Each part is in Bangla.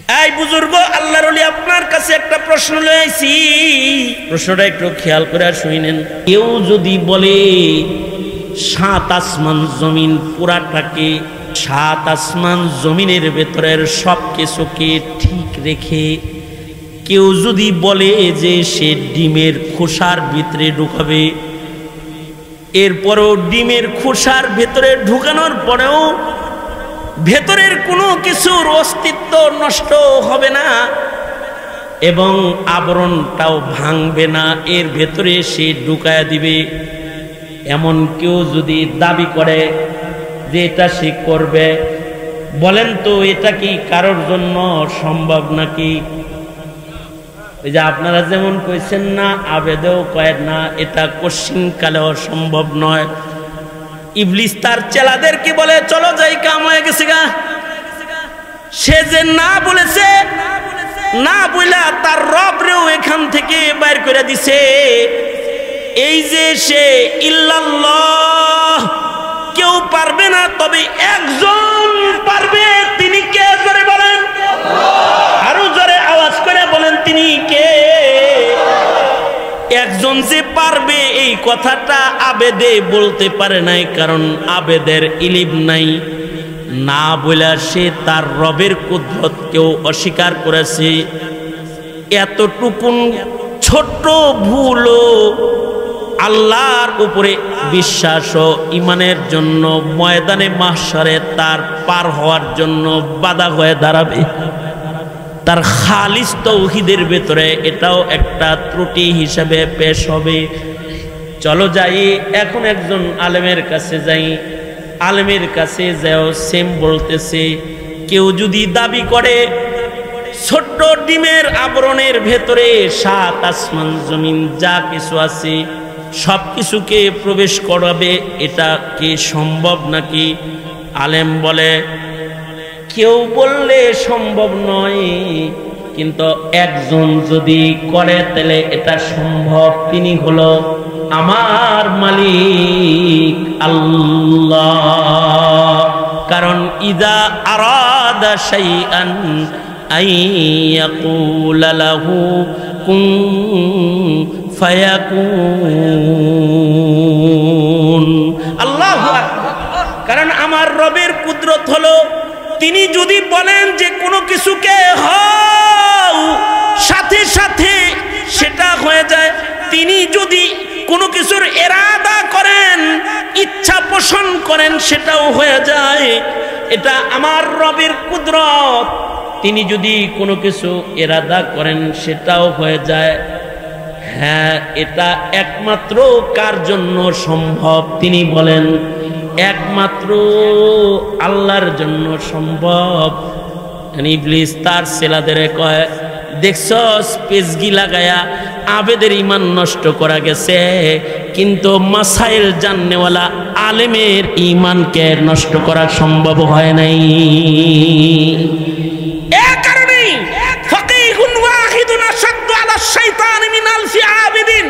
এই বুজুর্গ আল্লাহর ওলি, আপনার কাছে একটা প্রশ্ন লইছি, প্রশ্নটা একটু খেয়াল করে শুনেন। কেউ যদি বলে 7 আসমান জমিন পুরাটাকে, 7 আসমান জমিনের ভেতরের সব কিছুকে ঠিক রেখে কেউ যদি বলে যে সে ডিমের খোসার ভিতরে ঢুকাবে, এরপরও ডিমের খোসার ভেতরে ঢুকানোর পরেও ভেতরের কোনো কিছুর অস্তিত্ব নষ্ট হবে না এবং আবরণটাও ভাঙবে না, এর ভেতরে সে ঢুকায়া দিবে, এমন কেউ যদি দাবি করে যে এটা সে করবে, বলেন তো এটা কি কারোর জন্য সম্ভব নাকি? ওই যে আপনারা যেমন কইছেন না, আবেদেও কয় না, এটা কোশ্চিনকালেও সম্ভব নয়। ইবলিস তার চেলাদেরকে বলে চলো যাই, কাম হয়ে গেছে গা। সে যে না বলেছে, না বইলা তার রবরেও এখান থেকে বাইর করে দিছে। এই যে সে ইল্লাল্লাহ কেউ পারবে না, তবে একজন পারবে, তিনি কে? জোরে বলেন, আরো জোরে আওয়াজ করে বলেন, তিনি কে? একজন যে পারবে এই কথাটা আবেদে বলতে পারে নাই, কারণ আবেদের ইলিম নাই। না বলে সে তার রবের কুদরতকেও অস্বীকার করেছে। এতটুকুন ছোট্ট ভুলও আল্লাহর উপরে বিশ্বাস ও ইমানের জন্য ময়দানে মাহশারে তার পার হওয়ার জন্য বাধা হয়ে দাঁড়াবে। তার খালিস তাওহীদের ভেতরে এটাও একটা ত্রুটি হিসেবে পেশ হবে। চলো যাই, এখন একজন আলেমের কাছে যাই। আলেমের কাছে যাও, সেম বলতেছে। কেউ যদি দাবি করে ছোট্ট ডিমের আবরণের ভেতরে 7 আসমান জমিন যা কিছু আছে সব কিছুকে প্রবেশ করাবে, এটা কি সম্ভব নাকি? আলেম বলে কেউ বললে সম্ভব নয়, কিন্তু একজন যদি করে তাহলে এটা সম্ভব। তিনি হলো আমার মালিক আল্লাহ। কারণ ইযা আরাদা শাইআন আইয়াকুলা লাহু কুন ফায়াকুন। আল্লাহু আকবার। কারণ আমার রবের কুদরত হলো, তিনি যদি বলেন যে কোনো কিছুকে হও, সাথে সাথে সেটা হয়ে যায়। তিনি যদি কোনো কিছুর ইরাদা করেন, ইচ্ছা পোষণ করেন, সেটাও হয়ে যায়। এটা আমার রবের কুদরত। তিনি যদি কোনো কিছু ইরাদা করেন সেটাও হয়ে যায়। হ্যাঁ, এটা একমাত্র কার জন্য সম্ভব? তিনি বলেন একমাত্র আল্লাহর জন্য সম্ভব। ইবলিস তার ছেলেদের কয়, দেখছস পেজগি লাগায়া আবেদের ইমান নষ্ট করা গেছে, কিন্তু মাসাইল জাননেওয়ালা আলেমের ইমানকে নষ্ট করা সম্ভব হয় নাই। এ কারণেই ফাকিহুন ওয়াহিদুন আশাদ্দু আলা শাইতান মিন আলফি আবিদিন।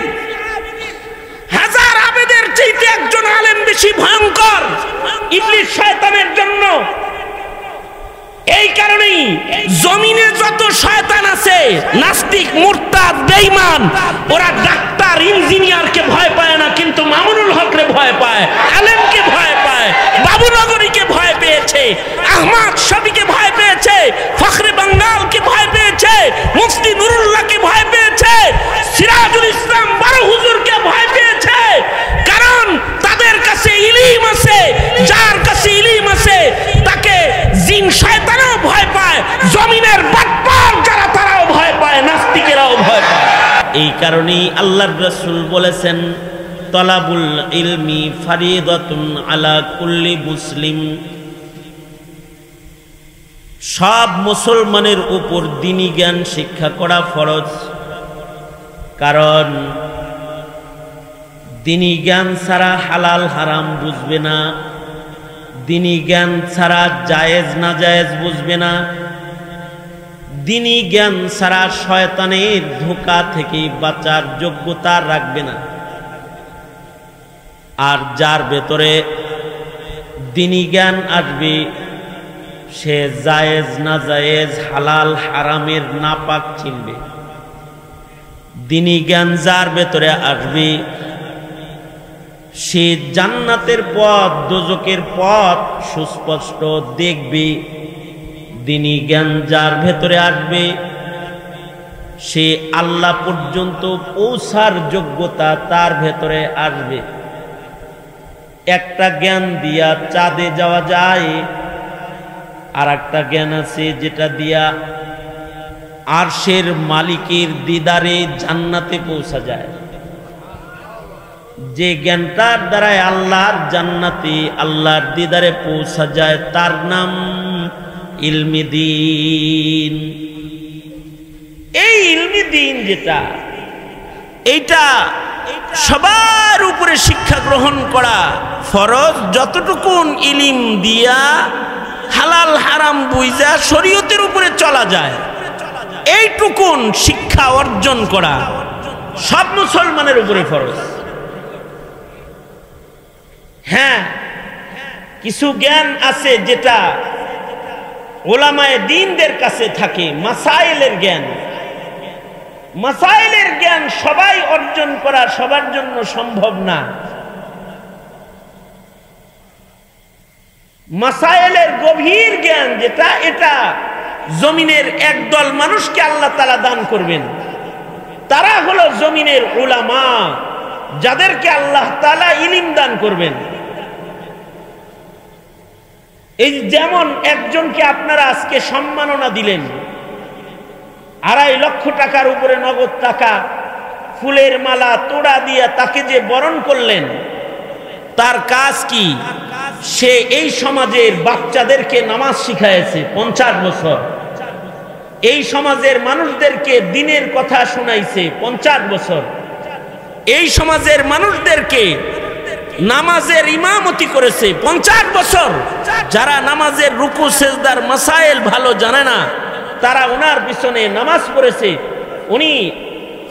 হাজার আবেদের চাইতে একজন আলেম বেশি ভয়ঙ্কর ইবলিস শয়তানের জন্য। এই কারণেই জমিনে যত শয়তান আছে, নাস্তিক, মুরতাদ, বেঈমান, ওরা ডাক্তার, ইঞ্জিনিয়ারকে ভয় পায় না, কিন্তু মামুনুল হকরে ভয় পায়, আলেমকে ভয় পায়, বাবুনগরীকে ভয় পেয়েছে, আহমদ শফিকে ভয় পেয়েছে, ফখরে বাঙ্গালকে ভয় পেয়েছে, মুফতি নুরুল্লাহকে ভয় পেয়েছে, সিরাজুল ইসলাম বড় হুজুরকে ভয় পেয়েছে। কারণ তাদের কাছে ইলম আছে। যার কাছে ইলম আছে তাকে জিন শয়তানও ভয় পায়, জমিনের বাটপার যারা তারাও ভয় পায়, নাস্তিকেরাও ভয় পায়। এই কারণেই আল্লাহর রাসূল বলেছেন, তলাবুল ইলমি ফারিদাতুন আলা কুল্লি মুসলিম। সব মুসলমানের উপর দ্বীনি জ্ঞান শিক্ষা করা ফরজ। কারণ দ্বীনি জ্ঞান ছাড়া হালাল হারাম বুঝবে না, দ্বীনি জ্ঞান ছাড়া জায়েজ না জায়েজ বুঝবে না, দ্বীনি জ্ঞান ছাড়া শয়তানের ধোঁকা থেকে বাঁচার যোগ্যতা রাখবে না। আর যার ভেতরে দ্বীনি জ্ঞান আসবে, সে জায়েজ না জায়েজ হালাল হারামের নাপাক চিনবে। দ্বীনি জ্ঞান যার ভেতরে আসবে সে জান্নাতের পথ দোজখের পথ সুস্পষ্ট দেখবে। দ্বীনি জ্ঞান যার ভেতরে আসবে সে আল্লাহ পর্যন্ত পৌঁছার যোগ্যতা তার ভেতরে আসবে। একটা জ্ঞান দিয়া চাঁদে যাওয়া যায়, আর একটা জ্ঞান আছে যেটা দিয়া আরশের মালিকের দিদারে জান্নাতে পৌঁছা যায়। যে জ্ঞানটার দ্বারায় আল্লাহর জান্নাতে আল্লাহর দিদারে পৌঁছা যায় তার নাম ইলমি দ্বীন। এই ইলমি দ্বীন যেটা, এইটা সবার উপরে শিক্ষা গ্রহণ করা ফরজ। যতটুকুন ইলিম দিয়া হালাল হারাম বুঝা শরীয়তের উপরে চলা যায়, এইটুকুন শিক্ষা অর্জন করা সব মুসলমানের উপরে ফরজ। হ্যাঁ, কিছু জ্ঞান আছে যেটা উলামায়ে দ্বীনদের কাছে থাকে, মাসাইলের জ্ঞান। মাসাইলের জ্ঞান সবাই অর্জন করা সবার জন্য সম্ভব না। মাসাইলের গভীর জ্ঞান যেটা, এটা জমিনের একদল মানুষকে আল্লাহ তাআলা দান করবেন। তারা হলো জমিনের উলামা, যাদেরকে আল্লাহ তাআলা ইলম দান করবেন। এই যেমন একজনকে আপনারা আজকে সম্মাননা দিলেন, 2.5 লক্ষ টাকার উপরে নগদ টাকা, ফুলের মালা তোড়া দিয়া তাকে যে বরণ করলেন, তার কাজ কি? সে এই সমাজের বাচ্চাদেরকে নামাজ শিখাইছে 50 বছর, এই সমাজের মানুষদেরকে দ্বীনের কথা শোনাইছে 50 বছর, এই সমাজের মানুষদেরকে নামাজের ইমামতি করেছে 50 বছর। যারা নামাজের রুকু সেজদার মাসাইল ভালো জানে না, তারা ওনার পিছনে নামাজ পড়েছে। উনি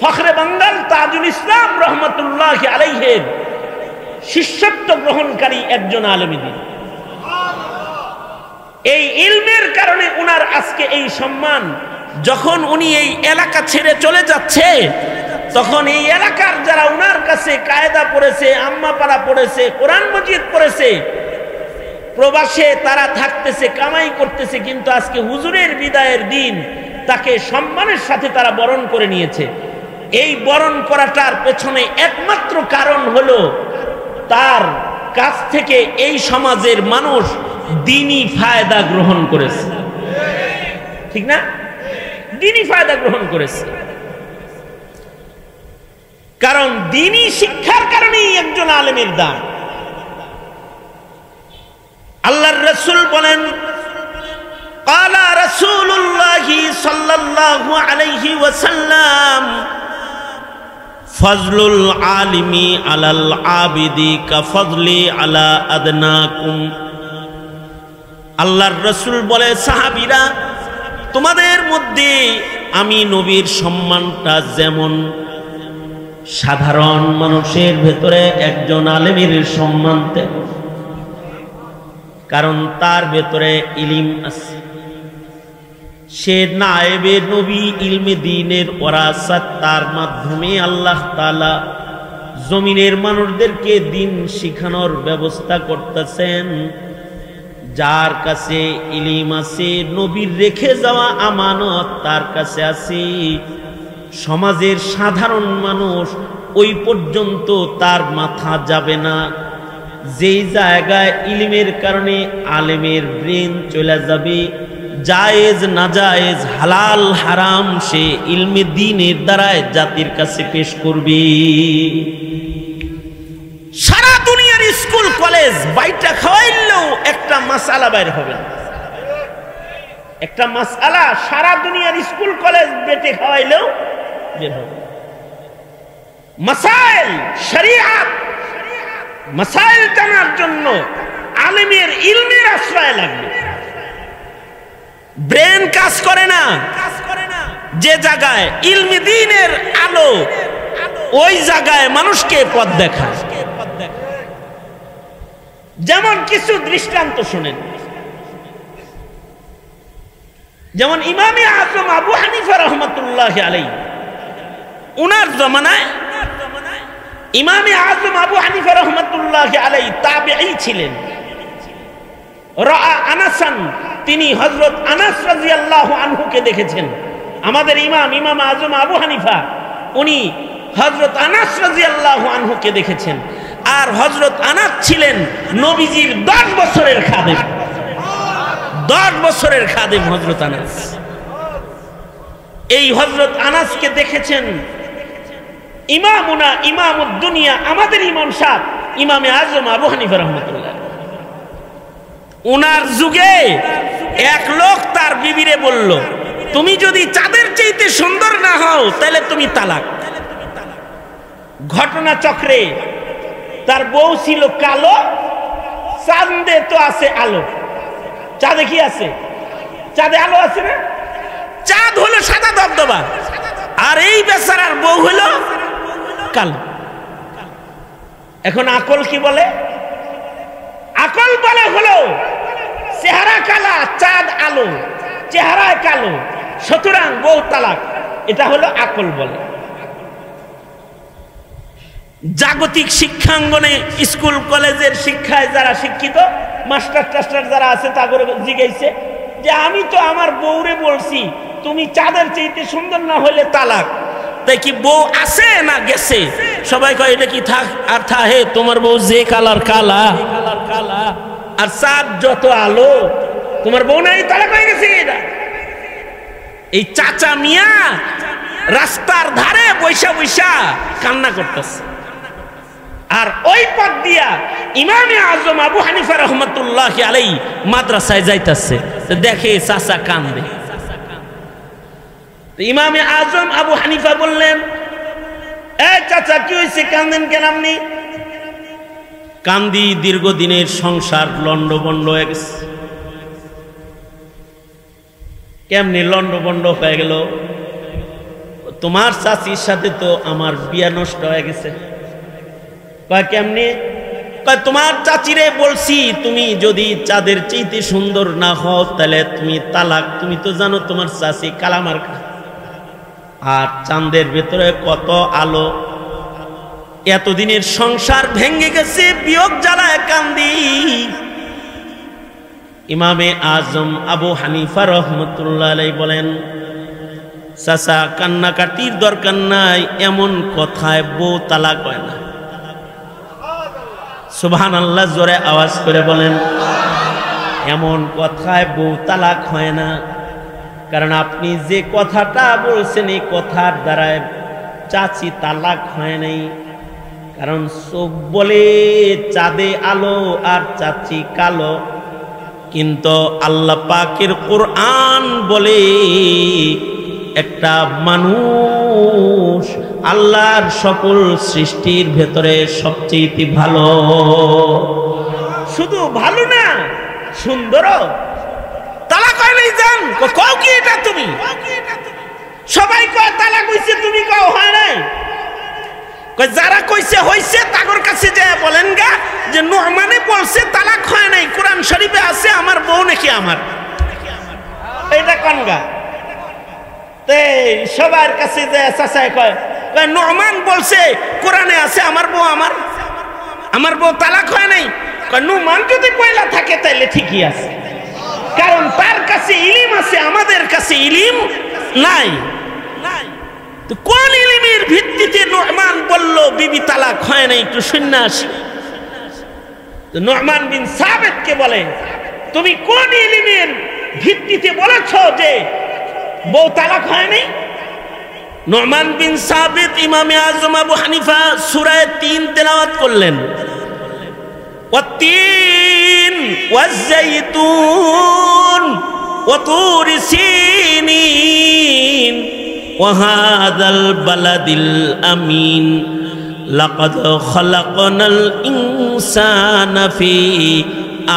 ফখরে বাঙ্গাল তাজুল ইসলাম রহমতুল্লাহ আলাইহির শিষ্যত্ব গ্রহণকারী একজন আলেমী দ্বীন। এই ইলমের কারণে উনার আজকে এই সম্মান। যখন উনি এই এলাকা ছেড়ে চলে যাচ্ছে, তখন এই এলাকার যারা উনার কাছে কায়দা পড়েছে, আম্মাপাড়া পড়েছে, কোরআন মজিদ পড়েছে, প্রবাসে তারা থাকতেছে, কামাই করতেছে, কিন্তু আজকে হুজুরের বিদায়ের দিন তাকে সম্মানের সাথে তারা বরণ করে নিয়েছে। এই বরণ করাটার পেছনে একমাত্র কারণ হলো তার কাছ থেকে এই সমাজের মানুষ দ্বীনি ফায়দা গ্রহণ করেছে। ঠিক না? দ্বীনি ফায়দা গ্রহণ করেছে, কারণ দ্বীনি শিক্ষার কারণেই একজন আলেমের দাম। আল্লাহর রাসূল বলেন, ক্বালা রাসূলুল্লাহি সাল্লাল্লাহু আলাইহি ওয়াসাল্লাম, ফজলুল আলিমি আলাল আবিদি কাফজলি আলা আদনাকুম। আল্লাহর রাসূল বলে, সাহাবীরা, তোমাদের মধ্যে আমি নবীর সম্মানটা যেমন সাধারণ মানুষের ভেতরে একজন আলেমের সম্মান তেমন, কারণ তার ভেতরে ইলম আছে। সে নায়েবে নবী, ইলমে দ্বীনের ওরাসাত, তার মাধ্যমে আল্লাহ তাআলা জমিনের মানুষদেরকে দ্বীন শিখানোর ব্যবস্থা করতেছেন। যার কাছে ইলম আছে, নবীর রেখে যাওয়া আমানত তার কাছে আছে, সমাজের সাধারণ মানুষ ওই পর্যন্ত তার মাথা যাবে না। যেই জায়গায় ইলমের কারণে আলেমের ব্রেন চলে যাবে, জায়েজ নাজায়েজ হালাল হারাম সে ইলমে দ্বীনের দ্বারায় জাতির কাছে পেশ করবে। সারা দুনিয়ার স্কুল কলেজ বাইটা খাওয়াইলেও একটা মাসআলা বাইর হবে না। একটা মাসআলা সারা দুনিয়ার স্কুল কলেজ বেটে খাওয়াইলেও বের হবে। মাসাইল শরিয়াত, মাসাইল জানার জন্য আলেমের ইলমের আশ্রয় লাগবে। ব্রেন কাজ করে না যে জায়গায় ইলমে দ্বীনের আলো, ওই জায়গায় মানুষকে পথ দেখায়। যেমন কিছু দৃষ্টান্ত শুনেন। যেমন ইমামে আজম আবু হানিফা রহমতুল্লাহি আলাইহি, উনার জমানায় ইমামে আজম আবু হানিফা রহমতুল্লাহি আলাইহি তাবেঈ ছিলেন। রাআ আনাসান, তিনি হযরত আনাস রাদিয়াল্লাহু আনহুকে দেখেছেন। আমাদের ইমাম আজম আবু হানিফা উনি হযরত আনাস রাদিয়াল্লাহু আনহুকে দেখেছেন। আর হযরত আনাস ছিলেন নবীজির 10 বছরের খাদেম। 10 বছরের খাদেম হযরত আনাস। এই হযরত আনাসকে দেখেছেন ইমামুনা ইমামুদ দুনিয়া, আমাদের ইমাম সাহেব ইমামে আজম আবু হানিফা রহমাতুল্লাহ। উনার যুগে এক লোক তার বিবিরে বলল, তুমি যদি চাঁদের চাইতে সুন্দর না হও তাহলে তুমি তালাক। ঘটনা চক্রে তার বউ ছিল কালো, চাঁদে তো আছে আলো। চাঁদে কি আছে? চাঁদে আলো আছে না? চাঁদ হলো সাদা দবদবা, আর এই বেচারার বউ হলো কালো। এখন আকল কি বলে? আকল বলে হলো চেহারা কালা, চাঁদ আলো, চেহারায় কালো, সুতরাং বউ তালাক। এটা হলো আকল বলে। জাগতিক শিক্ষাঙ্গনে স্কুল কলেজের শিক্ষায় যারা শিক্ষিত মাস্টার টাস্টার যারা আছে তাদের জিজ্ঞাসা যে আমি তো আমার বউরে বলছি তুমি চাঁদের চাইতে সুন্দর না হলে তালাক, তাই কি বউ আছে না গেছে? সবাই কয় এটা কি থাক আর থাহে, তোমার বউ যে কালার কালা আর চাঁদ যত আলো, তোমার বউ নাই তালাক হয়ে গেছে। এটা এই চাচা মিয়া রাস্তার ধারে বৈশা বৈশা কান্না করতেছে, আর ওই পথ দিয়া ইমামে আজম আবু হানিফা রহমতুল্লাহি আলাইহি মাদ্রাসায় যাইতেছে, দেখে চাচা কান্দে। ইমামে আজম আবু হানিফা বললেন, এ চাচা কি হয়েছে, কান্দেন কেন আপনি? কান্দি, দীর্ঘদিনের সংসার লন্ডভন্ড হয়ে গেছে। কেমনি লন্ডভন্ড হয়ে গেল? তোমার চাচির সাথে তো আমার বিয়া নষ্ট হয়ে গেছে। কয় কেমনি? কয় তোমার চাচিরে বলছি তুমি যদি চাঁদের চাইতে সুন্দর না হও তাহলে তুমি তালাক। তুমি তো জানো তোমার চাচি কালামার, আর চাঁদের ভেতরে কত আলো। এতদিনের সংসার ভেঙে গেছে, বিয়োগ জ্বালায় কান্দি। ইমামে আজম আবু হানিফা রহমতুল্লাহ আলাইহি বলেন, চাচা কান্নাকাটির দরকার নাই, এমন কথায় বউ তালাক হয় না। সুবহানাল্লাহ, জোরে আওয়াজ করে বলেন। এমন কথায় বউ তালাক হয় না, কারণ আপনি যে কথাটা বলছেন এই কথার দ্বারায় চাচি তালাক হয় নাই। কারণ চোখ বলে চাঁদে আলো আর চাচি কালো, কিন্তু আল্লাহ পাকের কোরআন বলে একটা মানুষ আল্লাহর সকল সৃষ্টির ভেতরে সবচেয়ে ভালো। শুধু ভালো না, সুন্দরও। তালাক হয় নাই জান, কও কি এটা তুমি? সবাই কয় তালাক হইছে, তুমি কও হয় নাই। কয় যারা কইছে হইছে তাগর কাছে যায় বলেন গা যে নুহমানে বলছে তালাক হয় নাই, কোরআন শরীফে আছে আমার বউ নাকি আমার। এটা কোন গা? তে সবার কাছে যায় চাচায় কয় কয় নুহমান বলছে কোরআনে আছে আমার বউ আমার বউ তালাক হয় নাই। কয় নুহমান যদি পয়লা থাকে তাইলে ঠিকই আছে, কারণ তার কাছে ইলিম আছে, আমাদের কাছে ইলিম নাই। তো কোন ইলিমের ভিত্তিতে নুহমান বলল বিবি তালাক হয় নাই? একটু শুনে আসি। তো নুহমান বিন সাবিতকে বলে, তুমি কোন ইলিমের ভিত্তিতে বলেছো যে বউ তালাক হয় নাই? নুহমান বিন সাবিত ইমামে আজম আবু হানিফা সূরা ৩ তেলাওয়াত করলেন, ওয়াত-তিন ওয়াজ-জাইতুন ওয়া তুরি সিনিন ওয়া হাযাল বালাদিল আমিন লাকাদ খালাকনাল ইনসানা ফি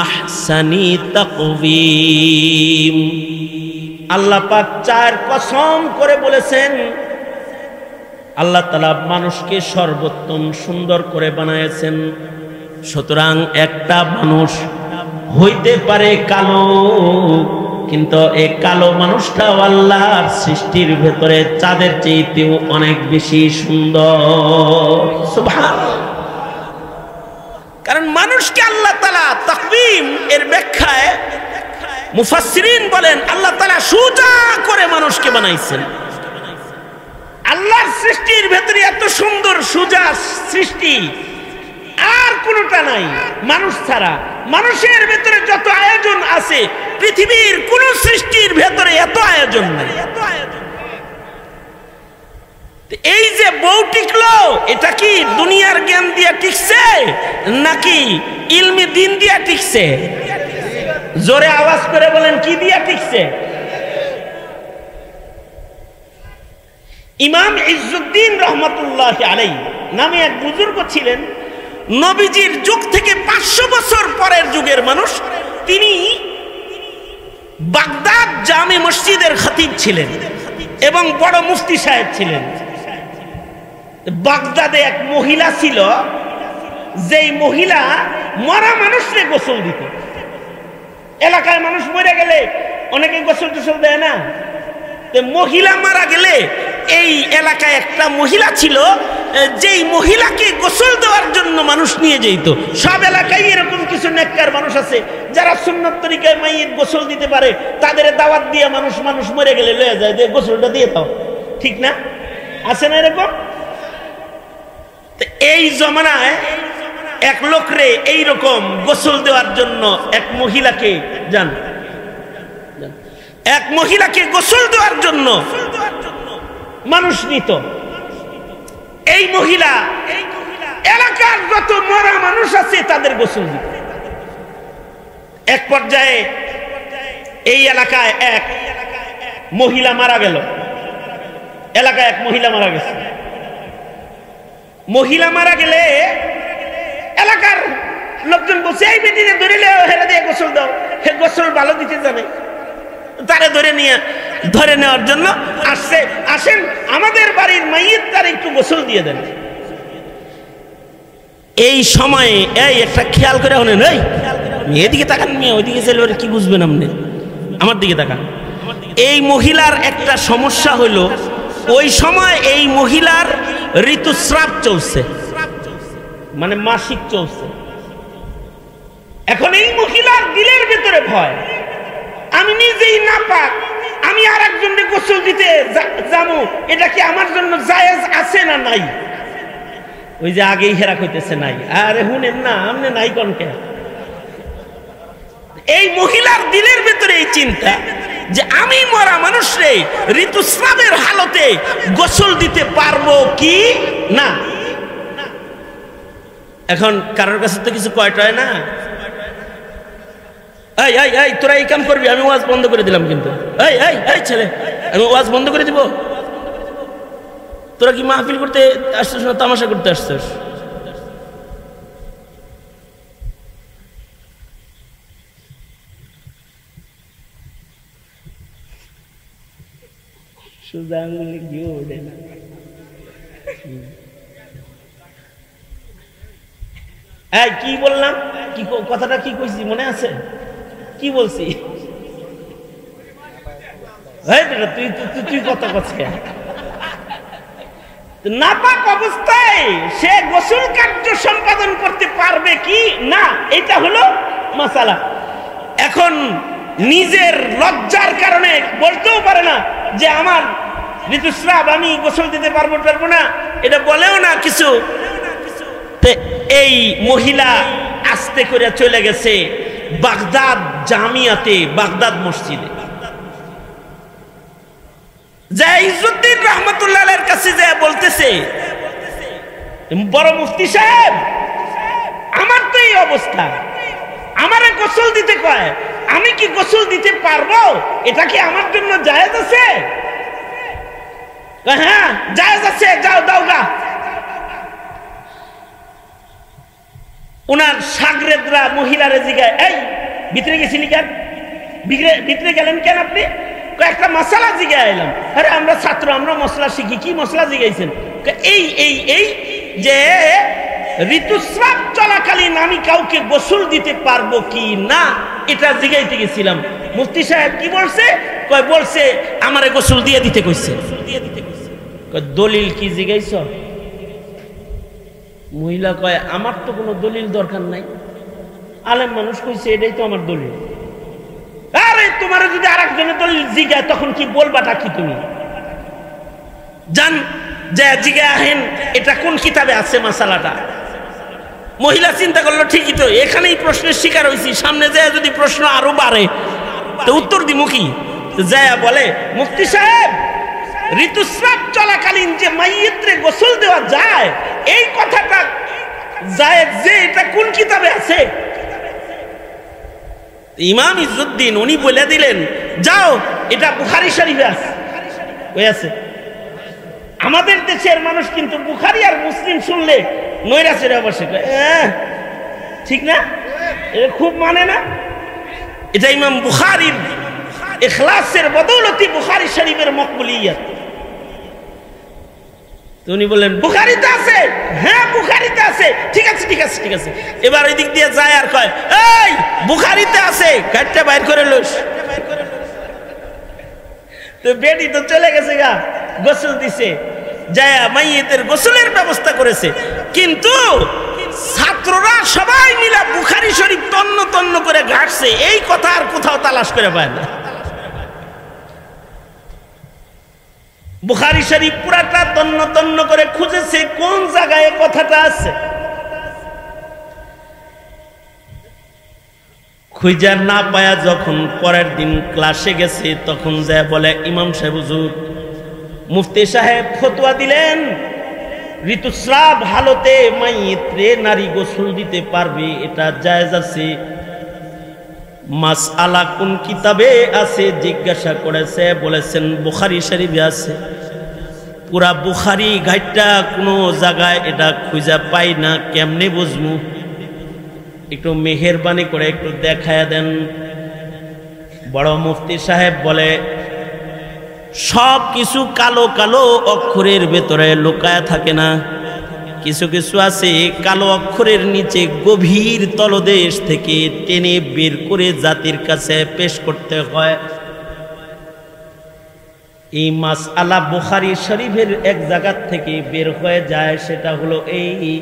আহসানি তাকওয়িম। আল্লাহ পাক ৪ কসম করে বলেছেন, আল্লাহ তাআলা মানুষকে সর্বোত্তম সুন্দর করে বানায়েছেন। সুতরাং একটা মানুষ হইতে পারে কালো, কিন্তু এই কালো মানুষটাও আল্লাহর সৃষ্টির ভেতরে চাঁদের চেয়েতেও অনেক বেশি সুন্দর। সুবহানাল্লাহ। কারণ মানুষকে আল্লাহ তাআলা তাকবীম এর ব্যাখ্যায় মুফাসসিরিন বলেন আল্লাহ তাআলা সোজা করে মানুষকে বানাইছেন। আল্লাহর সৃষ্টির ভেতরে এত সুন্দর সোজা সৃষ্টি আর কোনটা নাই মানুষ ছাড়া। মানুষের ভেতরে যত আয়োজন আছে পৃথিবীর কোন সৃষ্টির ভেতরে এত আয়োজন নাই। এই যে বউ টিকলো এটা কি দুনিয়ার জ্ঞান দিয়া টিকছে নাকি ইলমি দিন দিয়া টিকছে? জোরে আওয়াজ করে বলেন কি দিয়া টিকছে? ইমাম ইজ্জুদ্দিন রহমাতুল্লাহি আলাইহি নামে এক বুজুর্গ ছিলেন। নবীজির যুগ থেকে 500 বছর পরের যুগের মানুষ। তিনি বাগদাদ জামে মসজিদের খতিব ছিলেন এবং বড় মুফতি সাহেব ছিলেন। বাগদাদে এক মহিলা ছিল, যেই মহিলা মরা মানুষকে গোসল দিত। এলাকায় মানুষ মরে গেলে অনেকে গোসল টোসল দেয় না, মহিলা মারা গেলে এই এলাকায় একটা মহিলা ছিল, যেই মহিলাকে গোসল দেওয়ার জন্য মানুষ নিয়ে যেত। সব এলাকায় এরকম কিছু নেককার মানুষ আছে যারা সুন্নত তরিকায় মাইয়িত গোসল দিতে পারে, তাদের দাওয়াত দিয়ে মানুষ মরে গেলে লয়ে যায় যে গোসলটা দিয়ে দাও, ঠিক না? আছে না এরকম? এই জমানায় এক লোকরে এইরকম গোসল দেওয়ার জন্য এক মহিলাকে এক মহিলাকে গোসল দেওয়ার জন্য মানুষ নিত। এই মহিলা এলাকার যত মরা মানুষ আছে তাদের গোসল দিত। এক পর্যায়ে এই এলাকায় এক মহিলা মারা গেল। এলাকায় এক মহিলা মারা গেছে। মহিলা মারা গেলে এলাকার লোকজন বসে এই বেটিনে ধরে হেরা দিয়ে গোসল দাও, হে গোসল ভালো দিতে জানে। তারে ধরে নেওয়ার জন্য আসছে, আসেন আমাদের বাড়ির মাইয়িত তার একটু গোসল দিয়ে দেন। এই সময়ে এই একটা খেয়াল করে হলেন, এই এদিকে তাকান, মেয়ে ওইদিকে ছেলে কি বুঝবেন আপনি, আমার দিকে তাকান। এই মহিলার একটা সমস্যা হলো ওই সময় এই মহিলার ঋতুস্রাব চলছে, মানে মাসিক চলছে। এখন এই মহিলার দিলের ভিতরে ভয়, আমি নিজেই নাপাক, আমি আর একজনকে গোসল দিতে যাবো, এটা কি আমার জন্য জায়েজ আছে না নাই? ওই যে আগেই হেরা কইতেছে নাই। আরে শুনেন না, আমনে নাই কোনকে। এই মহিলার দিলের ভিতরে এই চিন্তা যে আমি মরা মানুষরে ঋতুস্রাবের হালতে গোসল দিতে পারবো কি না। এখন কারোর কাছে তো কিছু কয়টায় না, এই এই এই তোরা এই কাম করবি, আমি ওয়াজ বন্ধ করে দিলাম। কিন্তু এই এই এই ছেলে, আমি ওয়াজ বন্ধ করে দিব? তোরা কি মাহফিল করতে আসছিস না তামাশা করতে আসছিস? কি বললাম, কি কথাটা কি কইছি মনে আছে? কি বলছি? তুই কত কথা নাপাক অবস্থায় সে গোসল কার্য সম্পাদন করতে পারবে কি না, এটা হলো মাসালা। এখন নিজের লজ্জার কারণে বলতেও পারে না যে আমার ঋতুস্রাব, আমি গোসল দিতে পারবো না, এটা বলেও না কিছু। এই মহিলা আস্তে করে চলে গেছে বাগদাদ জামিয়াতে, বাগদাদ মসজিদে। ইজ্জুদ্দিন রহমাতুল্লাহ আলাইহির কাছে যায় বলতেছে, বড় মুফতি সাহেব, আমার তো এই অবস্থা, আমারে গোসল দিতে কয়, আমি কি গোসল দিতে পারবো? এটা কি আমার জন্য জায়েজ আছে? হ্যাঁ জায়েজ আছে, যাও দাও গা। উনার শাগরেদরা মহিলারে জিগায়, এই ভিতরে গেছিলি কেন, ভিতরে গেলেন কেন আপনি? একটা মশলা জিগায় এলাম। আরে আমরা ছাত্র, আমরা মশলা শিখি। কি মশলা জিগাইছেন? এই এই এই যে ঋতুস্রাব চলাকালীন আমি কাউকে গোসল দিতে পারবো কি না, এটা জিগাইতে গেছিলাম। মুফতি সাহেব কি বলছে? কয় বলছে আমারে গোসল দিয়ে দিতে কইছে। কয় দলিল কি জিগাইছ? মহিলা কয় আমার তো কোনো দলিল দরকার নাই, আলেম মানুষ কইছে এটাই তো আমার দলিল। আরে তোমার যদি আরেকজনের দলিল জিগায় তখন কি বলবাটা কি? তুমি জান যে জিগা আহেন এটা কোন কিতাবে আছে মাসালাটা। মহিলা চিন্তা করলো ঠিকই তো, এখানেই প্রশ্নের শিকার হয়েছি, সামনে যায় যদি প্রশ্ন আরো বাড়ে তো উত্তর দিব কি? যায় বলে মুফতি সাহেব ঋতুস্রাব চলাকালীন যে মাইয়িতরে গোসল দেওয়া যায় এই কথাটা যায় যে এটা কোন কিতাবে আছে? ইমাম ইজ্জুদ্দিন উনি বলে দিলেন যাও এটা বুখারী শরীফে আছে। কই আছে? আমাদের দেশের মানুষ কিন্তু বুখারী আর মুসলিম শুনলে নৈরাশ্যের বসে, ঠিক না, এটা খুব মানে না। এটা ইমাম বুখারীর ইখলাসের বদৌলতি বুখারী শরীফের মকবুলিয়ত। উনি বললেন বুখারীতে আছে। হ্যাঁ বুখারীতে আছে। ঠিক আছে ঠিক আছে ঠিক আছে। এবার ওই দিক দিয়ে যায় আর কয় এই বুখারীতে আছে, কাটটা বাইর করে লইস। তো বেটি তো চলে গেছে গা, গোসল দিছে, যায় মাইয়িতের গোসলের ব্যবস্থা করেছে। কিন্তু ছাত্ররা সবাই মিলে বুখারী শরীফ তন্ন তন্ন করে ঘাটছে, এই কথা আর কোথাও তালাশ করে পায় না। বুখারী শরীফ পুরাটা তন্ন তন্ন করে খুঁজেছে কোন জায়গায় কথাটা আছে। খুঁজে না পায়া যখন পরের দিন ক্লাসে গেছে তখন যায় বলে ইমাম সাহেব হুজুর মুফতি সাহেব ফতোয়া দিলেন ঋতুস্রাব হালতে মাইয়িতরে নারী গোসল দিতে পারবে, এটা জায়েজ আছে। মাসআলা কোন কিতাবে আছে জিজ্ঞাসা করেছে, বলেছেন বুখারী শরীফে আছে। পুরা বুখারী ঘাটটা কোনো জায়গায় এটা খুঁজে পাই না, কেমনে বুঝমু? একটু মেহেরবানি করে একটু দেখায়া দেন। বড় মুফতি সাহেব বলে সব কিছু কালো কালো অক্ষরের ভেতরে লুকায়া থাকে না, কিছু কিছু আছে কালো অক্ষরের নিচে গভীর তলদেশ থেকে টেনে বের করে জাতির কাছে পেশ করতে হয়। এই মাসআলা বুখারী শরীফের এক জায়গা থেকে বের হয়ে যায়, সেটা হলো এই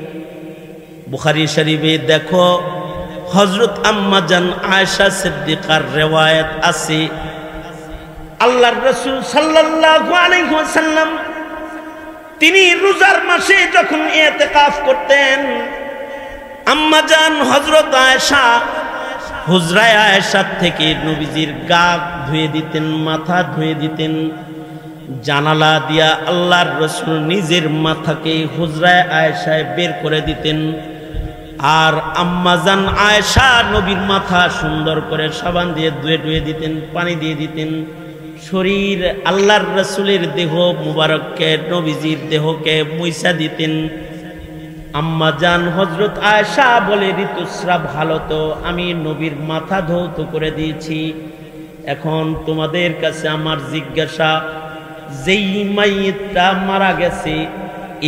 বুখারী শরীফে দেখো হযরত আম্মা জান আয়েশা সিদ্দিকার রিওয়ায়াত আছে, আল্লাহর রাসূল সাল্লাল্লাহু আলাইহি ওয়াসাল্লাম তিনি রোজার মাসে যখন ইতিকাফ করতেন, আম্মা জান হযরত আয়েশা হুজরায়ে আয়েশা থেকে নবীজির গা ধুয়ে দিতেন, মাথা ধুয়ে দিতেন। জানালা দিয়া আল্লাহর রাসূল নিজের মাথাকে হুজরায়ে আয়েশায় বের করে দিতেন, আর আম্মা জান আয়েশা নবীর মাথা সুন্দর করে সাবান দিয়ে ধুয়ে দিতেন, পানি দিয়ে দিতেন। শরীর আল্লাহর রাসূলের দেহ মুবারককে নবীজির দেহকে মুইসা দিতেন। আম্মা জান হযরত আয়েশা বলে ঋতুস্রাব হালতো আমি নবীর মাথা ধৌত করে দিয়েছি। এখন তোমাদের কাছে আমার জিজ্ঞাসা, যেই মাইয়িতটা মারা গেছে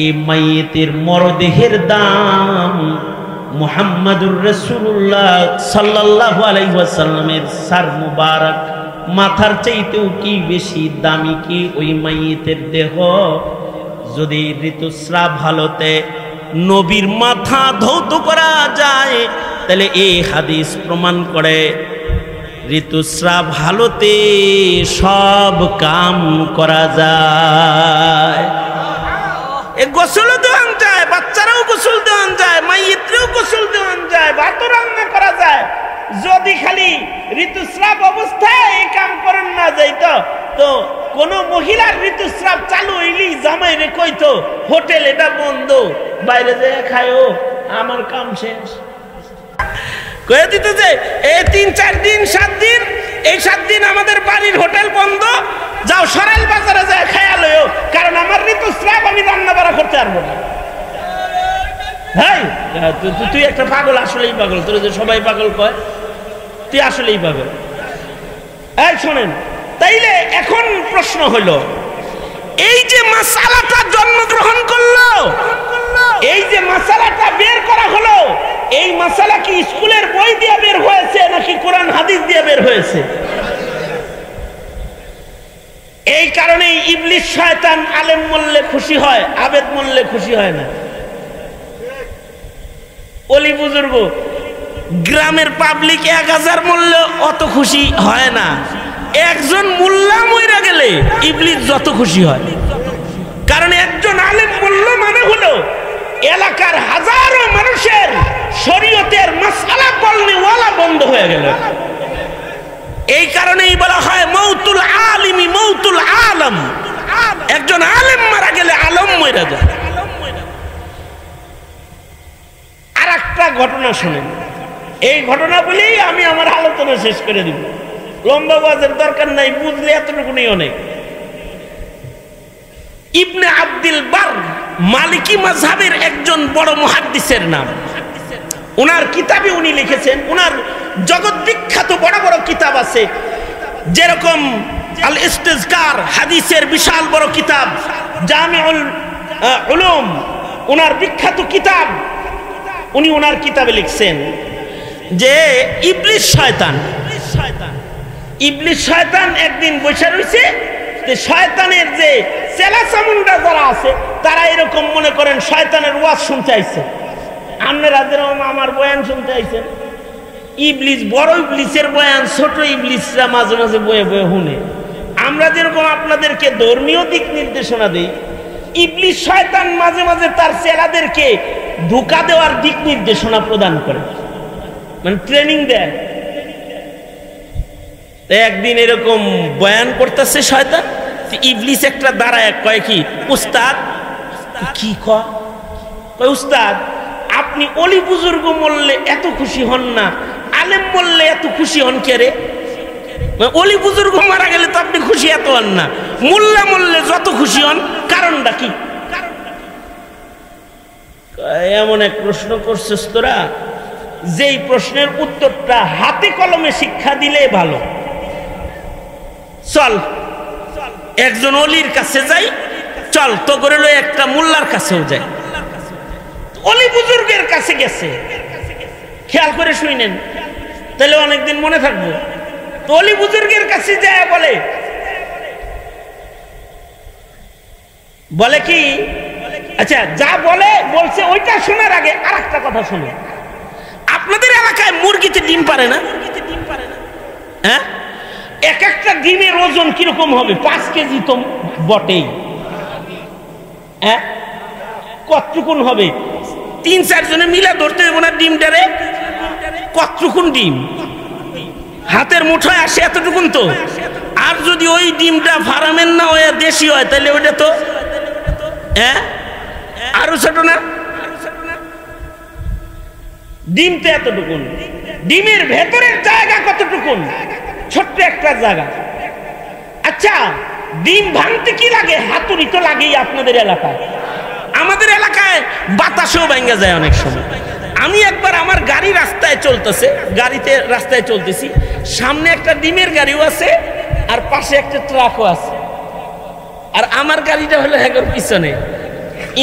এই মাইয়িতের মরদেহের দাম মুহাম্মাদুর রাসূলুল্লাহ সাল্লাল্লাহু আলাইহি ওয়াসাল্লামের সার মুবারক মাথার চাইতেও কি বেশি দামি কি ওই মাইয়িতের দেহ? যদি ঋতুস্রাব হালতে নবীর মাথা ধৌত করা যায় তাহলে এই হাদিস প্রমাণ করে ঋতুস্রাব হালতে সব কাম করা যায়। এ গোসল দেওয়ান যায়, বাচ্চারাও গোসল দেওয়ান যায়, মাইয়িতরেও গোসল দেওয়ান যায়, ভাতও রান্না করা যায়। যদি খালি ঋতুস্রাব অবস্থায় এই কাম করেন না যাইতো তো কোন মহিলার ঋতুস্রাব চালু হইলি জামাই রে কইতো হোটেল এটা বন্ধ, বাইরে যেয়ে খায়ও, আমার কাম শেষ কয়ে দিতে যে এই 3-4 দিন 7 দিন, এই 7 দিন আমাদের বাড়ির হোটেল বন্ধ, যাও সরাইল বাজারে যায় খায়া লইও, কারণ আমার ঋতুস্রাব আমি রান্না বাড়া করতে পারবো না। ভাই তুই একটা পাগল, আসলেই পাগল, তোর যে সবাই পাগল কয় তুই আসলেই পাগল। এই শোনেন, তাইলে এখন প্রশ্ন হলো এই যে মাসালাটা জন্মগ্রহণ করলো, এই যে মাসালাটা বের করা হলো, এই মাসালা কি স্কুলের বই দিয়ে বের হয়েছে নাকি কোরআন হাদিস দিয়ে বের হয়েছে? এই কারণেই ইবলিস শয়তান আলেম বললে খুশি হয়, আবেদ বললে খুশি হয় না। অলি বুজুর্গ গ্রামের পাবলিক 1000 মূল্য অত খুশি হয় না, একজন মোল্লা মইরা গেলে ইবলিস যত খুশি হয়। কারণ একজন আলেম বলল মানে হলো এলাকার হাজারো মানুষের শরীয়তের মাসআলা বলনে ওয়ালা বন্ধ হয়ে গেল। এই কারণেই বলা হয় মৌতুল আলিমি মৌতুল আলম, একজন আলেম মারা গেলে আলম মইরা যায়। আর একটা ঘটনা শুনেন, এই ঘটনা বলেই আমি আমার আলোচনা শেষ করে দিব, লম্বা বাজের দরকার নাই, বুঝলে এতটুকুনি অনেক। ইবনে আব্দুল বার মালিকি মাযহাবের একজন বড় মুহাদ্দিসের নাম। ওনার কিতাবে উনি লিখেছেন, ওনার জগৎ বিখ্যাত বড় বড় কিতাব আছে, যেরকম আল ইস্তিজকার হাদিসের বিশাল বড় কিতাব, জামিউল উলুম ওনার বিখ্যাত কিতাব। উনি ওনার কিতাবে লিখছেন যে ইবলিস শয়তান একদিন বসে রয়েছে, যে শয়তানের যে চেলা চামুন্ডা যারা আছে তারা এরকম মনে করেন শয়তানের ওয়াজ শুনতে আইছে। আপনারা যেরকম আমার বয়ান শুনতে আইছেন, ইবলিস বড় ইবলিসের বয়ান ছোট ইবলিসরা মাঝে মাঝে বয়ে বয়ে শুনে। আমরা যেরকম আপনাদেরকে ধর্মীয় দিক নির্দেশনা দেই, ইবলিস শয়তান মাঝে মাঝে তার চেলাদেরকে ধোঁকা দেওয়ার দিক নির্দেশনা প্রদান করে, মানে ট্রেনিং দেয়। একদিন এরকম বয়ান করতেছে শয়তান, ইবলিস একটা দাঁড়ায় কয় কি, উস্তাদ কি কয় উস্তাদ আপনি অলি বুজুর্গ বললে এত খুশি হন না, আলেম বললে এত খুশি হন কে রে? অলি বুজুর্গ মারা গেলে তো আপনি খুশি এত হন না, মোল্লা বললে যত খুশি হন, কারণটা কি? এমন এক প্রশ্ন করছিস তোরা, যেই প্রশ্নের উত্তরটা হাতে কলমে শিক্ষা দিলে ভালো। চল একজন অলির কাছে যাই, চল তো করে লো একটা মোল্লার কাছেও যাই। অলি বুজুর্গের কাছে গেছে, খেয়াল করে শুনেন তাহলে অনেকদিন মনে থাকবো। তো অলি বুজুর্গের কাছে যায় বলে কি, আচ্ছা যা বলছে ওইটা শোনার আগে আর একটা কথা শুনে। আপনাদের এলাকায় মুরগিতে ডিম পারে না? হ্যাঁ, এক একটা ডিমের ওজন কিরকম হবে? 5 কেজি তো বটেই। হ্যাঁ, কতটুকুন হবে? 3-4 জনে মিলে ধরতে দেবো না ডিমটারে? কতটুকুন ডিম হাতের মুঠোয় আসে? এতটুকুন তো। আর যদি ওই ডিমটা ফার্মের না হয়ে দেশি হয় তাহলে ওইটা তো আরো ছোট না? ডিম তো এতটুকুন, ডিমের ভেতরের জায়গা কতটুকুন? ছোট্ট একটা জায়গা। আচ্ছা ডিম ভাঙতে কি লাগে? হাতুড়ি তো লাগেই আপনাদের এলাকায়। আমাদের এলাকায় বাতাসেও ভাঙা যায় অনেক সময়। আমি একবার আমার গাড়ি রাস্তায় চলতেছি, সামনে একটা ডিমের গাড়িও আছে আর পাশে একটা ট্রাকও আছে, আর আমার গাড়িটা হলো হেগর পিছনে।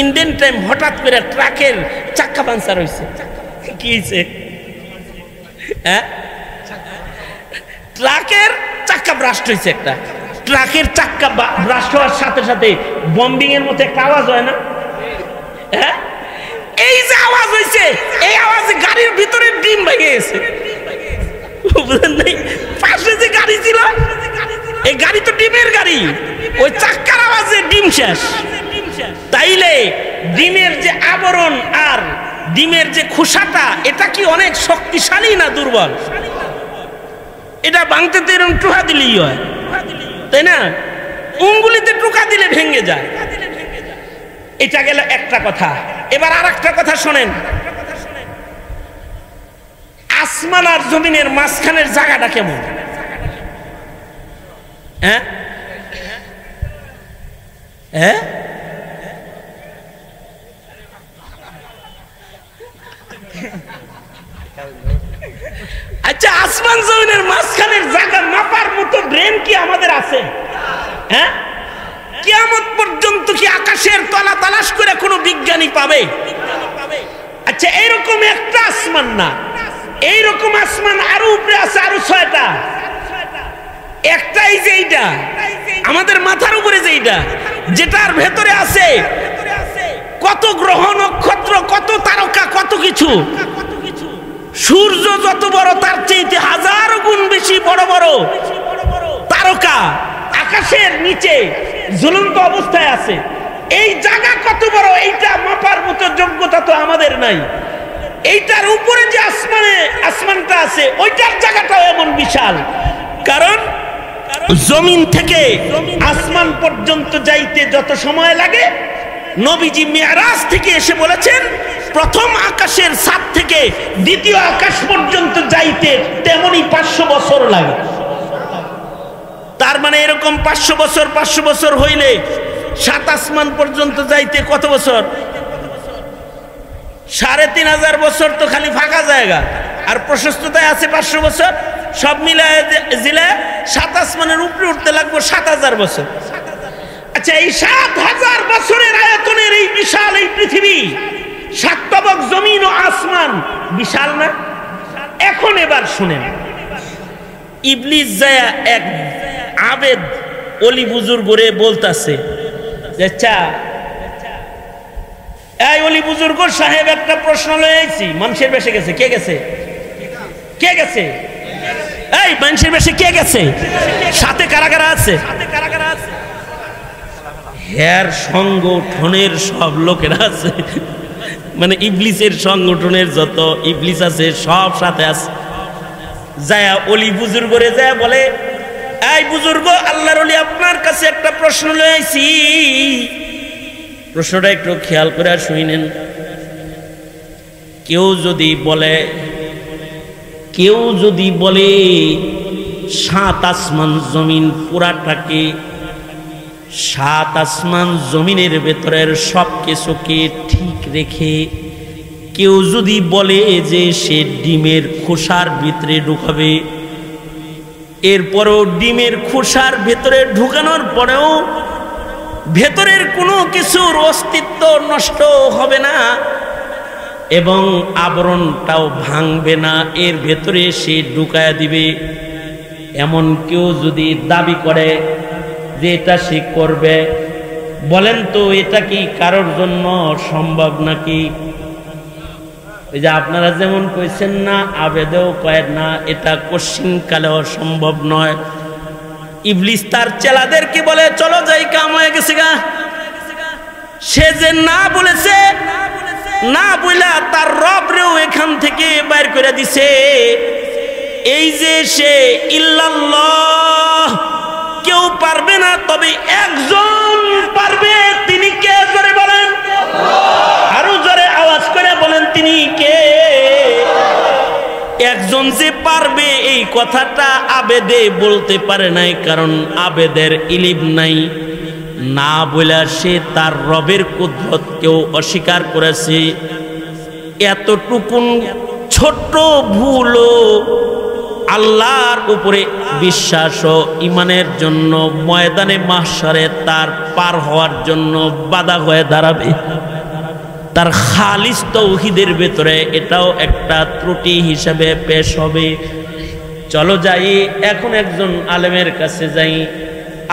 ইন্ডিয়ান টাইম হঠাৎ করে ট্রাকের চাক্কা পাঞ্চার হয়েছে। কি হয়েছে? হ্যাঁ, ট্রাকের চাক্কা ব্রাস্ট হয়েছে। একটা ট্রাকের চাক্কা ব্রাস্ট হওয়ার সাথে সাথে বম্বিং এর মতো একটা আওয়াজ হয় না? হ্যাঁ, এই যে আওয়াজ হয়েছে, এই আওয়াজে গাড়ির ভিতরে ডিম ভেঙে গেছে। বুঝলেন নাই? পাশে যে গাড়ি ছিল, এই গাড়ি তো ডিমের গাড়ি, ওই চাক্কার আওয়াজে ডিম শেষ। তাইলে ডিমের যে আবরণ আর ডিমের যে খোসাটা, এটা কি অনেক শক্তিশালী না দুর্বল? এটা ভাঙতে তো এরকম টুকা দিলেই হয়, তাই না? উঙ্গুলিতে টুকা দিলে ভেঙে যায়। এটা গেল একটা কথা। এবার আর একটা কথা শোনেন, আসমান আর জমিনের মাঝখানের জায়গাটা কেমন? হ্যাঁ হ্যাঁ, আচ্ছা আসমান জমিনের মাঝখানের জায়গা মাপার মতো ব্রেন কি আমাদের আছে? হ্যাঁ, কিয়ামত পর্যন্ত কি আকাশের তলা তালাশ করে কোনো বিজ্ঞানী পাবে? আচ্ছা এইরকম একটা আসমান না, এইরকম আসমান আরো উপরে আছে আরো 6টা। একটাই যে এইটা আমাদের মাথার উপরে যেইটা, যেটার ভেতরে আছে কত গ্রহ নক্ষত্র, কত তারকা, কত কিছু। সূর্য যত বড় তার চেয়ে হাজার গুণ বেশি বড় বড় তারকা আকাশের নিচে ঝুলন্ত অবস্থায় আছে। এই জায়গা কত বড় এইটা মাপার মতো যোগ্যতা তো আমাদের নাই। এইটার উপরে যে আসমানটা আছে ওইটার জায়গাটাও এমন বিশাল। কারণ জমিন থেকে আসমান পর্যন্ত যাইতে যত সময় লাগে, নবীজি মিরাজ থেকে এসে বলেছেন প্রথম আকাশের ছাদ থেকে দ্বিতীয় আকাশ পর্যন্ত যাইতে তেমনি 500 বছর লাগে। তার মানে এরকম 500 বছর হইলে 7 আসমান পর্যন্ত যাইতে কত বছর? 3500 বছর তো খালি ফাঁকা জায়গা, আর প্রশস্ততায় আছে 500 বছর। সব মিলায় জিলে 7 আসমানের উপরে উঠতে লাগবে 7000 বছর। আচ্ছা এই 7000 বছরের আয়তনের এই বিশাল এই পৃথিবী, 7 তবক জমিন ও আসমান, বিশাল না? এখন এবার শুনেন, ইবলিস যায় এক আবেদ অলি বুজুর্গরে বলতাছে, আচ্ছা এই অলি বুজুর্গ সাহেব একটা প্রশ্ন লয়েছি, মানুষের বেশে গেছে। কে গেছে? কে গেছে? এই মানুষের বেশে কে গেছে? সাথে কারা কারা আছে? হের সংগঠনের সব লোকেরা আছে, মানে ইবলিসের সংগঠনের যত ইবলিস আছে সব সাথে আছে। যায় অলি বুজুর্গরে যায় বলে, এই বুজুর্গ আল্লাহর ওলি আপনার কাছে একটা প্রশ্ন লয়েছি, প্রশ্নটা একটু খেয়াল করে শুনেন। কেউ যদি বলে 7 আসমান জমিন পুরাটাকে, 7 আসমান জমিনের ভেতরের সব কিছুকে ঠিক রেখে কেউ যদি বলে যে সে ডিমের খোসার ভিতরে ঢুকাবে, এরপরও ডিমের খোসার ভেতরে ঢুকানোর পরেও ভেতরের কোনো কিছুর অস্তিত্ব নষ্ট হবে না এবং আবরণটাও ভাঙবে না, এর ভেতরে সে ঢুকায়া দিবে, এমন কেউ যদি দাবি করে যে এটা সে করবে, বলেন তো এটা কি কারোর জন্য সম্ভব নাকি? ওই যে আপনারা যেমন কইছেন না, আবেদেও কয় না, এটা কোশ্চিনকালেও সম্ভব নয়। ইবলিস তার চেলাদেরকে বলে চলো যাই, কাম হয়ে গেছে গা। সে যে না বলেছে, না বইলা তার রবরেও এখান থেকে বাইর করে দিছে। এই যে সে ইল্লাল্লাহ কেউ পারবে না, তবে একজন পারবে। তিনি কে? জোরে বলেন, আরো জোরে আওয়াজ করে বলেন, তিনি কে? একজন যে পারবে এই কথাটা আবেদে বলতে পারে নাই, কারণ আবেদের ইলিম নাই। না বলে সে তার রবের কুদরতকেও অস্বীকার করেছে। এতটুকুন ছোট্ট ভুলও আল্লাহর উপরে বিশ্বাস ও ইমানের জন্য ময়দানে মাহশারে তার পার হওয়ার জন্য বাধা হয়ে দাঁড়াবে। তার খালিস তাওহীদের ভেতরে এটাও একটা ত্রুটি হিসেবে পেশ হবে। চলো যাই এখন একজন আলেমের কাছে যাই।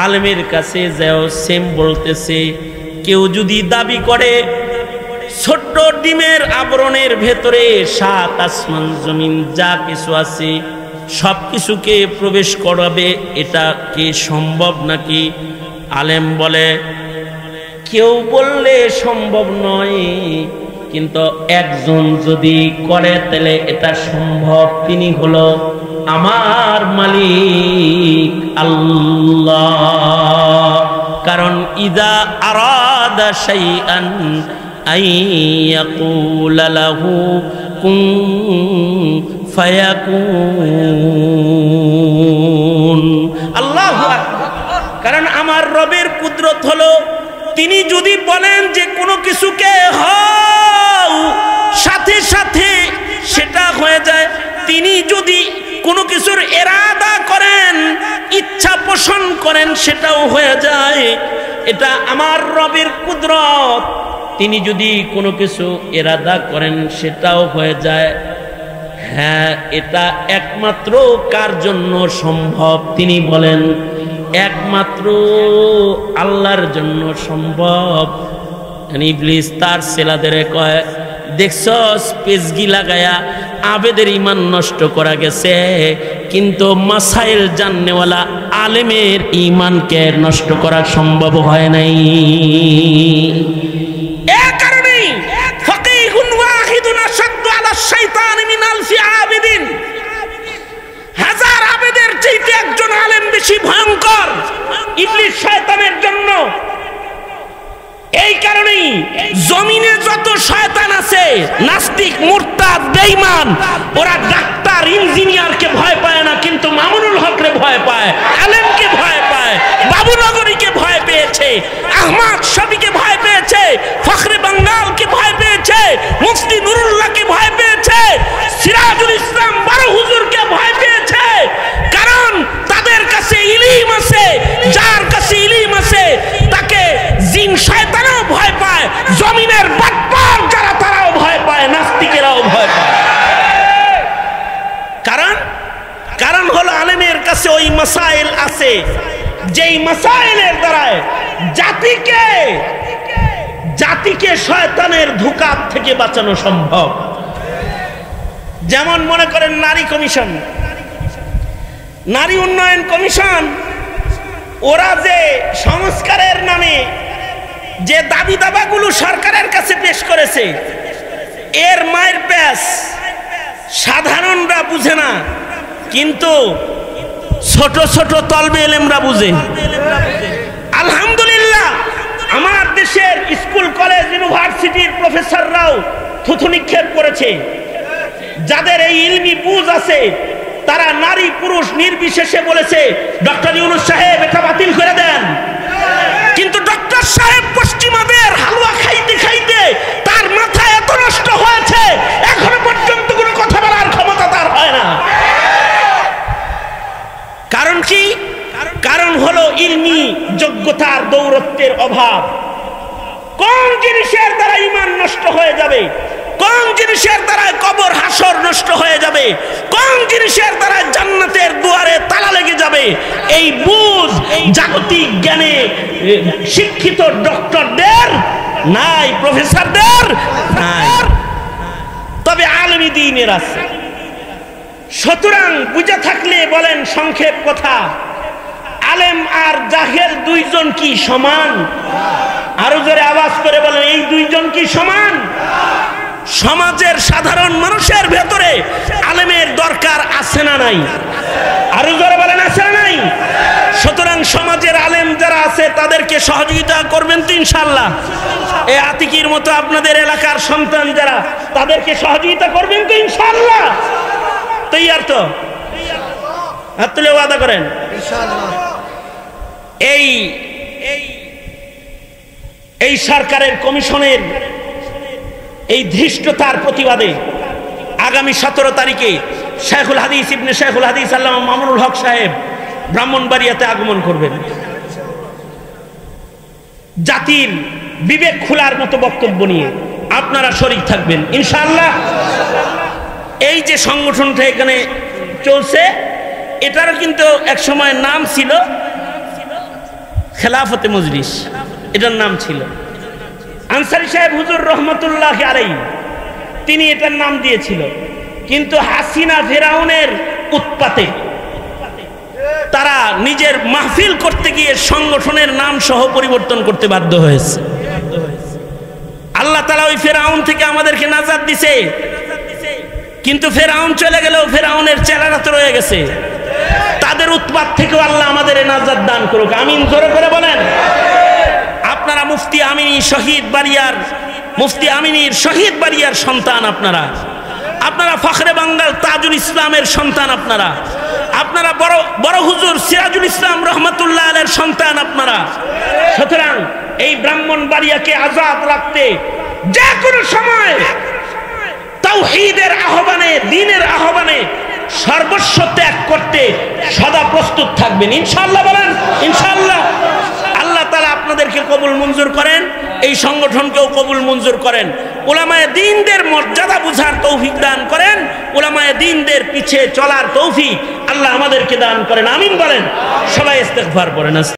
আলেমের কাছে যাও, সেম বলতেছে, কেউ যদি দাবি করে ছোট্ট ডিমের আবরণের ভেতরে 7 আসমান জমিন যা কিছু আছে সব কিছুকে প্রবেশ করাবে, এটা কি সম্ভব নাকি? আলেম বলে কেউ বললে সম্ভব নয়, কিন্তু একজন যদি করে তাহলে এটা সম্ভব। তিনি হলো আমার মালিক আল্লাহ। কারণ ইদা আরাদা শাইআন আইয়াকুলা লাহু কুন ফায়াকুন। আল্লাহু আকবার। কারণ আমার রবের কুদরত হলো, তিনি যদি বলেন যে কোনো কিছুকে হও, সাথে সাথে সেটা হয়ে যায়। তিনি যদি কোনো কিছুর ইরাদা করেন, ইচ্ছা পোষণ করেন, সেটাও হয়ে যায়। এটা আমার রবের কুদরত। তিনি যদি কোনো কিছু ইরাদা করেন সেটাও হয়ে যায়। হ্যাঁ, এটা একমাত্র কার জন্য সম্ভব? তিনি বলেন একমাত্র আল্লাহর জন্য সম্ভব। ইবলিস তার ছেলেদের কয়, দেখছস পেজগি লাগায়া আবেদের ইমান নষ্ট করা গেছে, কিন্তু মাসাইল জাননেওয়ালা আলেমের ইমানকে নষ্ট করা সম্ভব হয় নাই। এ কারণেই ফাকিহুন ওয়াহিদুন আশাদ্দু আলা শাইতান মিন আলফি আবিদিন, হাজার আবেদের চাইতে একজন আলেম বেশি ভয়ঙ্কর ইবলিস শয়তানের জন্য। এই কারণেই জমিনে যত শয়তান আছে, নাস্তিক, মুরতাদ, বেঈমান, ওরা ডাক্তার, ইঞ্জিনিয়ারকে ভয় পায় না, কিন্তু মামুনুল হকরে ভয় পায়, আলেমকে ভয় পায়, বাবুনগরীকে ভয় পেয়েছে, আহমদ শফিকে ভয় পেয়েছে, ফখরে বাঙ্গালকে ভয় পেয়েছে, মুফতি নুরুল্লাহকে ভয় পেয়েছে, সিরাজুল ইসলাম বড় হুজুরকে ভয় পেয়েছে। কারণ তাদের কাছে ইলম আছে, যার কাছে ইলম আছে তাকে জিন শয়তানও ভয় পায়, জমিনের বাটপার যারা তারাও ভয় পায়, নাস্তিকেরাও ভয় পায়। কারণ হলো আলেমের কাছে ওই মাসাইল আছে, যেই মাসাইলের দ্বারায় জাতিকে শয়তানের ধোঁকা থেকে বাঁচানো সম্ভব। যেমন মনে করেন নারী কমিশন, নারী উন্নয়ন কমিশন, ওরা যে সংস্কারের নামে যে দাবি দাবাগুলো সরকারের কাছে পেশ করেছে, এর মায়ের প্যাস সাধারণরা বুঝে না, কিন্তু ছোট ছোট তলবে এলেমরা বুঝে। আলহামদুলিল্লাহ, আমার দেশের স্কুল, কলেজ, ইউনিভার্সিটির প্রফেসররাও থুথু নিক্ষেপ করেছে। যাদের এই ইলমি বুঝ আছে তারা নারী পুরুষ নির্বিশেষে বলেছে, ডক্টর ইউনূস সাহেব এটা বাতিল করে দেন। কিন্তু ডক্টর সাহেব পশ্চিমাদের হালুয়া খাইতে খাইতে তার মাথা এত নষ্ট হয়েছে, এখনো পর্যন্ত কোনো কথা বলার ক্ষমতা তার হয় না। কারণ কি? কারণ হলো ইলমি যোগ্যতার দৌরত্বের অভাব। কোন জিনিসের দ্বারা ঈমান নষ্ট হয়ে যাবে, কোন জিনিসের দ্বারা কবর হাসর নষ্ট হয়ে যাবে, কোন জিনিসের দ্বারা জান্নাতের দুয়ারে তালা লেগে যাবে, এই বুঝ জাগতিক জ্ঞানে শিক্ষিত ডক্টরদের নাই, প্রফেসরদের নাই, তবে আলেমী দ্বীনের আছে। সুতরাং বুঝে থাকলে বলেন সংক্ষেপ কথা, আলেম আর জাহেল দুইজন কি সমান? আরো জোরে আওয়াজ করে বলেন, এই দুইজন কি সমান? সমাজের সাধারণ মানুষের ভেতরে আলেমের দরকার আছে না নাই? আরো জোরে বলেন, আছে না নাই? সুতরাং সমাজের আলেম যারা আছে তাদেরকে সহযোগিতা করবেন তো ইনশাআল্লাহ? এই আতিকির মতো আপনাদের এলাকার সন্তান যারা, তাদেরকে সহযোগিতা করবেন তো ইনশাআল্লাহ? তৈয়ার তো? হাত তুলে ওয়াদা করেন ইনশাআল্লাহ। এই সরকারের কমিশনের এই ধৃষ্টতার প্রতিবাদে আগামী 17 তারিখে শেখুল হাদিস ইবনে শেখুল হাদিস আল্লামা মামুনুল হক সাহেব ব্রাহ্মণবাড়িয়াতে আগমন করবেন। জাতির বিবেক খোলার মতো বক্তব্য নিয়ে আপনারা শরীক থাকবেন ইনশাআল্লাহ। এই যে সংগঠনটা এখানে চলছে, এটারও কিন্তু এক সময় নাম ছিল খেলাফতে মজলিস, এটার নাম ছিল। আনসারী সাহেব হুজুর রহমতুল্লাহ আলাইহি তিনি এটার নাম দিয়েছিল, কিন্তু হাসিনা ফেরাউনের উৎপাতে তারা নিজের মাহফিল করতে গিয়ে সংগঠনের নাম সহ পরিবর্তন করতে বাধ্য হয়েছে। আল্লাহ তাআলা ওই ফেরাউন থেকে আমাদেরকে নাজাত দিছে, কিন্তু ফেরাউন চলে গেলেও ফেরাউনের চেলারা তো রয়ে গেছে। তাদের উৎপাত থেকেও আল্লাহ আমাদের নাজাত দান করুক, আমিন। জোরে করে বলেন। আপনারা মুফতি আমিনী শহীদ বাড়িয়ার, মুফতি আমিনীর শহীদ বাড়িয়ার সন্তান, আপনারা ফখরে বাঙ্গাল তাজুল ইসলামের সন্তান, আপনারা বড় হুজুর সিরাজুল ইসলাম রহমতুল্লাহ আলাইহির সন্তান আপনারা। সুতরাং এই ব্রাহ্মণবাড়িয়াকে আজাদ রাখতে যে কোনো সময় তাওহীদের আহ্বানে, দ্বীনের আহ্বানে সর্বস্ব ত্যাগ করতে সদা প্রস্তুত থাকবেন ইনশাআল্লাহ। বলেন ইনশাআল্লাহ। আল্লাহ তাআলা আপনাদেরকে কবুল মঞ্জুর করেন। এই সংগঠনকেও কবুল মঞ্জুর করেন। উলামায়ে দ্বীনদের মর্যাদা বুঝার তৌফিক দান করেন। উলামায়ে দ্বীনদের পিছে চলার তৌফিক আল্লাহ আমাদেরকে দান করেন। আমিন বলেন। সবাই ইস্তেগফার করেন।